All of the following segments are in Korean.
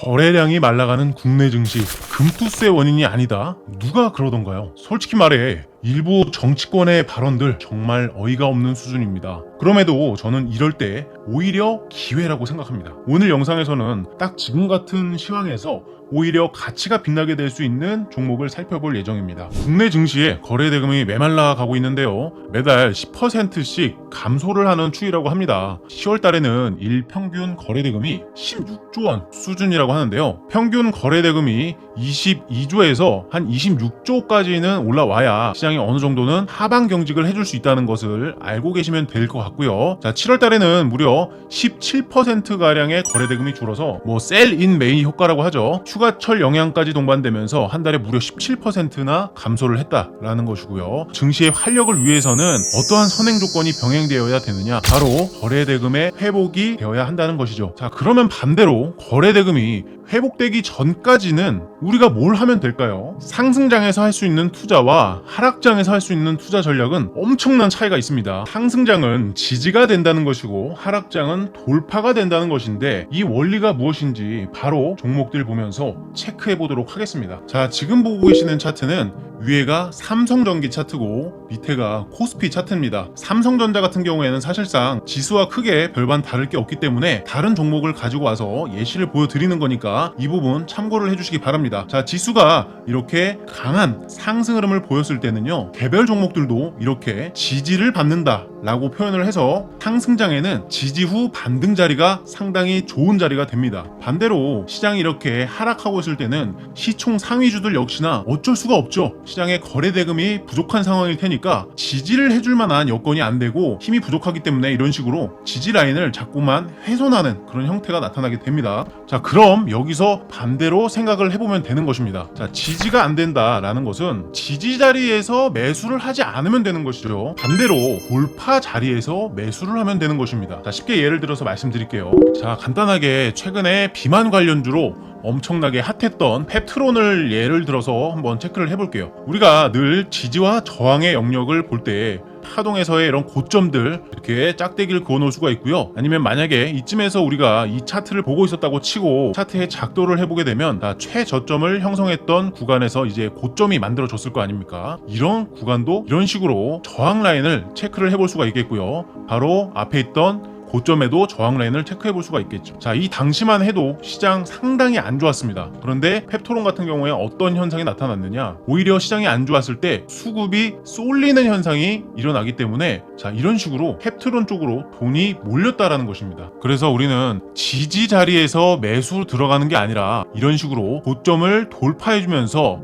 거래량이 말라가는 국내 증시, 금투스의 원인이 아니다. 누가 그러던가요? 솔직히 말해 일부 정치권의 발언들 정말 어이가 없는 수준입니다. 그럼에도 저는 이럴 때 오히려 기회라고 생각합니다. 오늘 영상에서는 딱 지금 같은 시황에서 오히려 가치가 빛나게 될 수 있는 종목을 살펴볼 예정입니다. 국내 증시에 거래 대금이 메말라 가고 있는데요. 매달 10%씩 감소를 하는 추이라고 합니다. 10월 달에는 일평균 거래 대금이 16조 원 수준이라고 하는데요. 평균 거래 대금이 22조에서 한 26조까지는 올라와야 시장이 어느 정도는 하방 경직을 해줄 수 있다는 것을 알고 계시면 될 것 같고요. 자, 7월 달에는 무려 17%가량의 거래 대금이 줄어서 셀인 메이 효과라고 하죠. 휴가철 영향까지 동반되면서 한 달에 무려 17%나 감소를 했다라는 것이고요. 증시의 활력을 위해서는 어떠한 선행 조건이 병행되어야 되느냐? 바로 거래 대금의 회복이 되어야 한다는 것이죠. 자, 그러면 반대로 거래 대금이 회복되기 전까지는 우리가 뭘 하면 될까요? 상승장에서 할 수 있는 투자와 하락장에서 할 수 있는 투자 전략은 엄청난 차이가 있습니다. 상승장은 지지가 된다는 것이고 하락장은 돌파가 된다는 것인데 이 원리가 무엇인지 바로 종목들 보면서 체크해 보도록 하겠습니다. 자, 지금 보고 계시는 차트는 위에가 삼성전기 차트고 밑에가 코스피 차트입니다. 삼성전자 같은 경우에는 사실상 지수와 크게 별반 다를 게 없기 때문에 다른 종목을 가지고 와서 예시를 보여드리는 거니까 이 부분 참고를 해주시기 바랍니다. 자, 지수가 이렇게 강한 상승 흐름을 보였을 때는요, 개별 종목들도 이렇게 지지를 받는다 라고 표현을 해서 상승장에는 지지 후 반등 자리가 상당히 좋은 자리가 됩니다. 반대로 시장이 이렇게 하락하고 있을 때는 시총 상위주들 역시나 어쩔 수가 없죠. 시장에 거래 대금이 부족한 상황일 테니까 지지를 해줄 만한 여건이 안 되고 힘이 부족하기 때문에 이런 식으로 지지 라인을 자꾸만 훼손하는 그런 형태가 나타나게 됩니다. 자, 그럼 여기서 반대로 생각을 해보면 되는 것입니다. 자, 지지가 안 된다라는 것은 지지 자리에서 매수를 하지 않으면 되는 것이죠. 반대로 돌파 자리에서 매수를 하면 되는 것입니다. 자, 쉽게 예를 들어서 말씀드릴게요. 자, 간단하게 최근에 비만 관련주로 엄청나게 핫했던 펩트론을 예를 들어서 한번 체크를 해볼게요. 우리가 늘 지지와 저항의 영역을 볼 때 파동에서의 이런 고점들 이렇게 짝대기를 그어놓을 수가 있고요. 아니면 만약에 이쯤에서 우리가 이 차트를 보고 있었다고 치고 차트의 작도를 해보게 되면 최저점을 형성했던 구간에서 이제 고점이 만들어졌을 거 아닙니까? 이런 구간도 이런 식으로 저항 라인을 체크를 해볼 수가 있겠고요. 바로 앞에 있던 고점에도 저항 라인을 체크해 볼 수가 있겠죠. 자, 이 당시만 해도 시장 상당히 안 좋았습니다. 그런데 펩토론 같은 경우에 어떤 현상이 나타났느냐? 오히려 시장이 안 좋았을 때 수급이 쏠리는 현상이 일어나기 때문에 자, 이런 식으로 펩트론 쪽으로 돈이 몰렸다라는 것입니다. 그래서 우리는 지지 자리에서 매수 들어가는 게 아니라 이런 식으로 고점을 돌파해주면서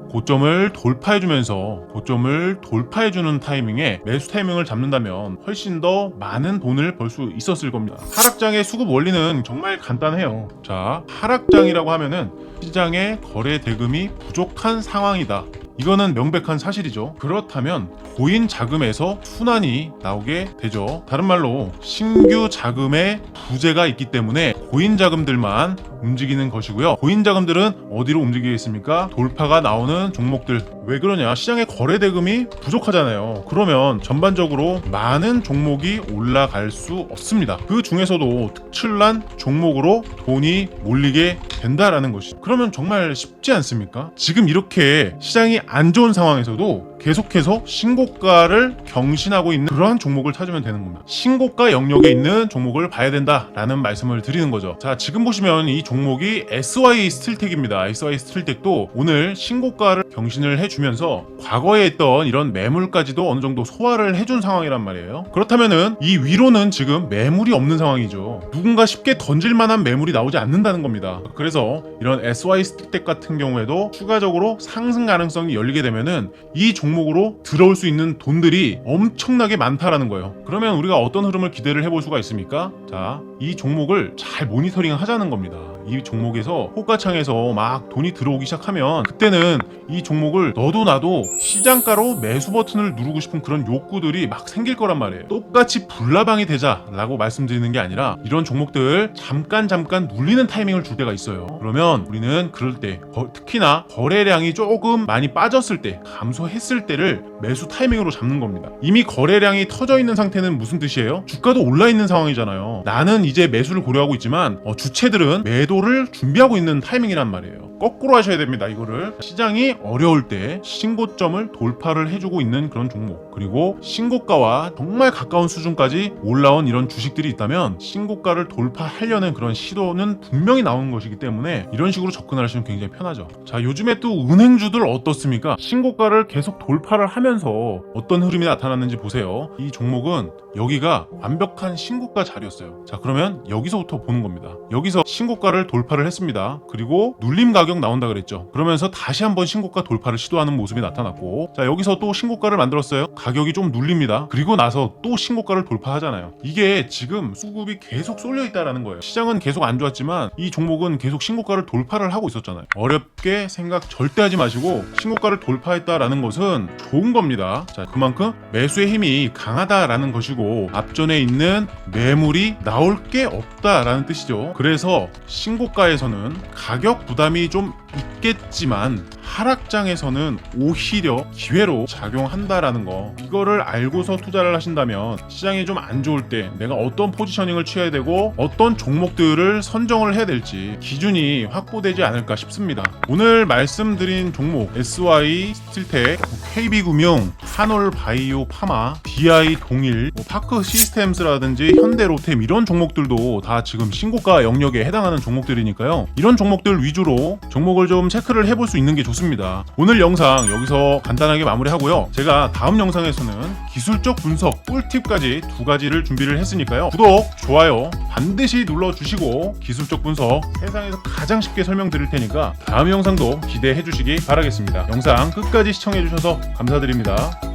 고점을 돌파해주는 타이밍에 매수 타이밍을 잡는다면 훨씬 더 많은 돈을 벌 수 있었을 겁니다. 하락장의 수급 원리는 정말 간단해요. 자, 하락장이라고 하면은 시장에 거래 대금이 부족한 상황이다. 이거는 명백한 사실이죠. 그렇다면 고인 자금에서 순환이 나오게 되죠. 다른 말로 신규 자금의 부재가 있기 때문에 고인 자금들만 움직이는 것이고요. 고인 자금들은 어디로 움직이겠습니까? 돌파가 나오는 종목들. 왜 그러냐? 시장에 거래 대금이 부족하잖아요. 그러면 전반적으로 많은 종목이 올라갈 수 없습니다. 그 중에서도 특출난 종목으로 돈이 몰리게 된다라는 것이죠. 그러면 정말 쉽지 않습니까? 지금 이렇게 시장이 안 좋은 상황에서도 계속해서 신고가를 경신하고 있는 그러한 종목을 찾으면 되는 겁니다. 신고가 영역에 있는 종목을 봐야 된다라는 말씀을 드리는 거죠. 자, 지금 보시면 이 종목이 SY 스틸텍입니다. SY 스틸텍도 오늘 신고가를 경신을 해주면서 과거에 있던 이런 매물까지도 어느 정도 소화를 해준 상황이란 말이에요. 그렇다면은 이 위로는 지금 매물이 없는 상황이죠. 누군가 쉽게 던질 만한 매물이 나오지 않는다는 겁니다. 그래서 이런 SY 스틸텍 같은 경우에도 추가적으로 상승 가능성이 열리게 되면은 이 종목으로 들어올 수 있는 돈들이 엄청나게 많다라는 거예요. 그러면 우리가 어떤 흐름을 기대를 해볼 수가 있습니까? 자, 이 종목을 잘 모니터링 하자는 겁니다. 이 종목에서 호가창에서 막 돈이 들어오기 시작하면 그때는 이 종목을 너도 나도 시장가로 매수 버튼을 누르고 싶은 그런 욕구들이 막 생길 거란 말이에요. 똑같이 불나방이 되자라고 말씀드리는 게 아니라 이런 종목들 잠깐 눌리는 타이밍을 줄 때가 있어요. 그러면 우리는 그럴 때 특히나 거래량이 조금 많이 빠졌을 때 감소했을 때를 매수 타이밍으로 잡는 겁니다. 이미 거래량이 터져 있는 상태는 무슨 뜻이에요? 주가도 올라 있는 상황이잖아요. 나는 이제 매수를 고려하고 있지만 주체들은 매도 시도를 준비하고 있는 타이밍이란 말이에요. 거꾸로 하셔야 됩니다. 이거를 시장이 어려울 때 신고점을 돌파를 해주고 있는 그런 종목, 그리고 신고가와 정말 가까운 수준까지 올라온 이런 주식들이 있다면 신고가를 돌파하려는 그런 시도는 분명히 나오는 것이기 때문에 이런 식으로 접근하시면 굉장히 편하죠. 자, 요즘에 또 은행주들 어떻습니까? 신고가를 계속 돌파를 하면서 어떤 흐름이 나타났는지 보세요. 이 종목은 여기가 완벽한 신고가 자리였어요. 자, 그러면 여기서부터 보는 겁니다. 여기서 신고가를 돌파를 했습니다. 그리고 눌림 가격 나온다 그랬죠. 그러면서 다시 한번 신고가 돌파를 시도하는 모습이 나타났고, 자, 여기서 또 신고가를 만들었어요. 가격이 좀 눌립니다. 그리고 나서 또 신고가를 돌파하잖아요. 이게 지금 수급이 계속 쏠려 있다라는 거예요. 시장은 계속 안 좋았지만 이 종목은 계속 신고가를 돌파를 하고 있었잖아요. 어렵게 생각 절대 하지 마시고 신고가를 돌파했다라는 것은 좋은 겁니다. 자, 그만큼 매수의 힘이 강하다라는 것이고 앞전에 있는 매물이 나올 게 없다라는 뜻이죠. 그래서 신고가에서는 가격 부담이 좀 있겠지만 하락장에서는 오히려 기회로 작용한다라는 거, 이거를 알고서 투자를 하신다면 시장이 좀 안 좋을 때 내가 어떤 포지셔닝을 취해야 되고 어떤 종목들을 선정을 해야 될지 기준이 확보되지 않을까 싶습니다. 오늘 말씀드린 종목 SY 스틸텍, KB금융, 한올바이오 파마, DI 동일, 파크 시스템스라든지 현대로템, 이런 종목들도 다 지금 신고가 영역에 해당하는 종목들이니까요. 이런 종목들 위주로 종목을 좀 체크를 해볼 수 있는 게 좋습니다. 오늘 영상 여기서 간단하게 마무리하고요. 제가 다음 영상에서는 기술적 분석, 꿀팁까지 두 가지를 준비를 했으니까요. 구독, 좋아요 반드시 눌러주시고 기술적 분석 세상에서 가장 쉽게 설명드릴 테니까 다음 영상도 기대해 주시기 바라겠습니다. 영상 끝까지 시청해 주셔서 감사드립니다.